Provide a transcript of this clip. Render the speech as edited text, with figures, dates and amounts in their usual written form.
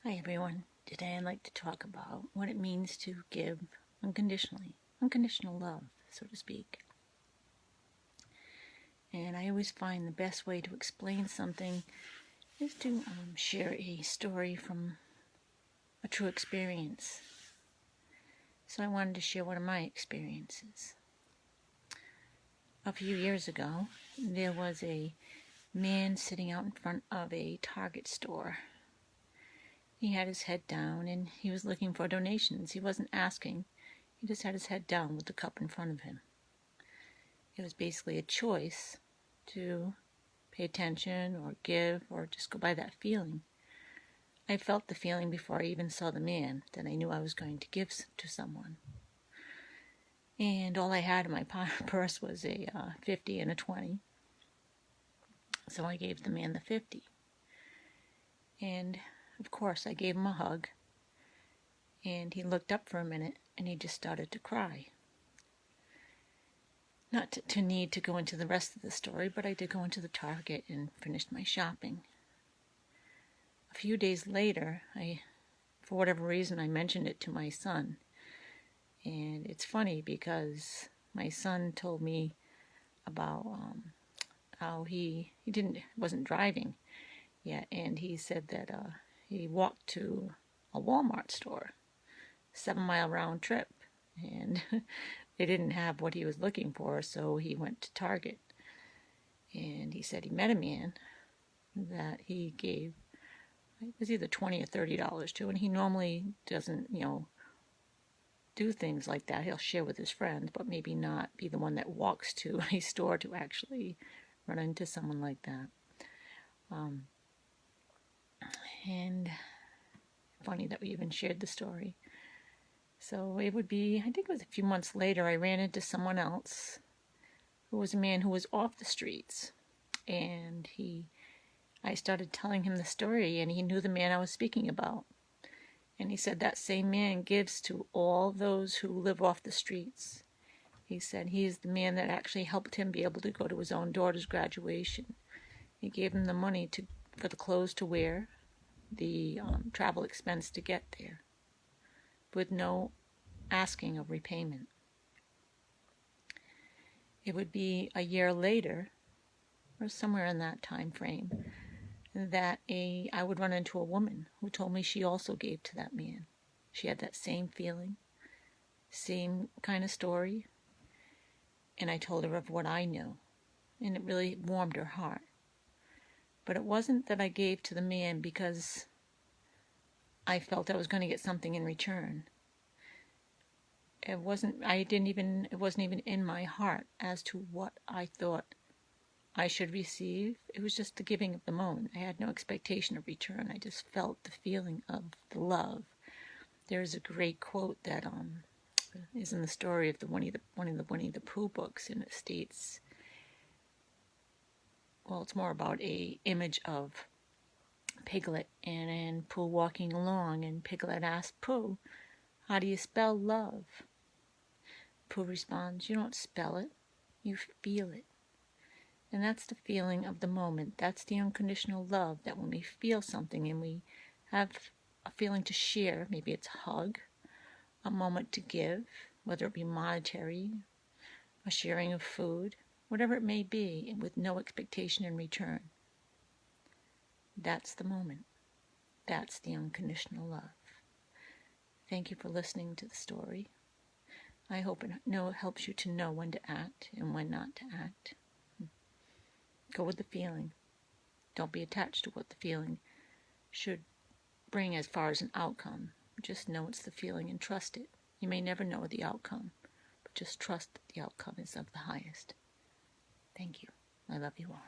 Hi everyone. Today I'd like to talk about what it means to give unconditionally, unconditional love, so to speak. And I always find the best way to explain something is to share a story from a true experience. So I wanted to share one of my experiences. A few years ago, there was a man sitting out in front of a Target store. He had his head down and he was looking for donations. He wasn't asking. He just had his head down with the cup in front of him. It was basically a choice to pay attention or give or just go by that feeling. I felt the feeling before I even saw the man that I knew I was going to give to someone. And all I had in my purse was a 50 and a 20. So I gave the man the 50. And of course I gave him a hug. And he looked up for a minute and he just started to cry. Not to need to go into the rest of the story, but I did go into the Target and finished my shopping. A few days later, for whatever reason, I mentioned it to my son. And it's funny because my son told me about how he wasn't driving yet, and he said that he walked to a Walmart store, 7-mile round trip, and they didn't have what he was looking for, so he went to Target. And he said he met a man that he gave, it was either $20 or $30 to, and he normally doesn't, do things like that. He'll share with his friends, but maybe not be the one that walks to a store to actually run into someone like that. And funny that we even shared the story. So it would be, I think it was a few months later, I ran into someone else who was a man who was off the streets. And I started telling him the story, and he knew the man I was speaking about. And he said that same man gives to all those who live off the streets. He said he is the man that actually helped him be able to go to his own daughter's graduation. He gave him the money for the clothes to wear, the travel expense to get there, with no asking of repayment. It would be a year later, or somewhere in that time frame, that I would run into a woman who told me she also gave to that man. She had that same feeling, same kind of story, and I told her of what I knew, and it really warmed her heart. But it wasn't that I gave to the man because I felt I was going to get something in return. It wasn't even in my heart as to what I thought I should receive. It was just the giving of the moment. I had no expectation of return. I just felt the feeling of the love. There's a great quote that is in the story of one of the Winnie the Pooh books, and it states, well, it's more about a image of Piglet and Pooh walking along, and Piglet asked Pooh, "How do you spell love?" Pooh responds, "You don't spell it, you feel it." And that's the feeling of the moment. That's the unconditional love, that when we feel something and we have a feeling to share, maybe it's a hug, a moment to give, whether it be monetary, a sharing of food, whatever it may be, with no expectation in return. That's the moment. That's the unconditional love. Thank you for listening to the story. I hope it helps you to know when to act and when not to act. Go with the feeling. Don't be attached to what the feeling should bring as far as an outcome. Just know it's the feeling and trust it. You may never know the outcome, but just trust that the outcome is of the highest. Thank you. I love you all.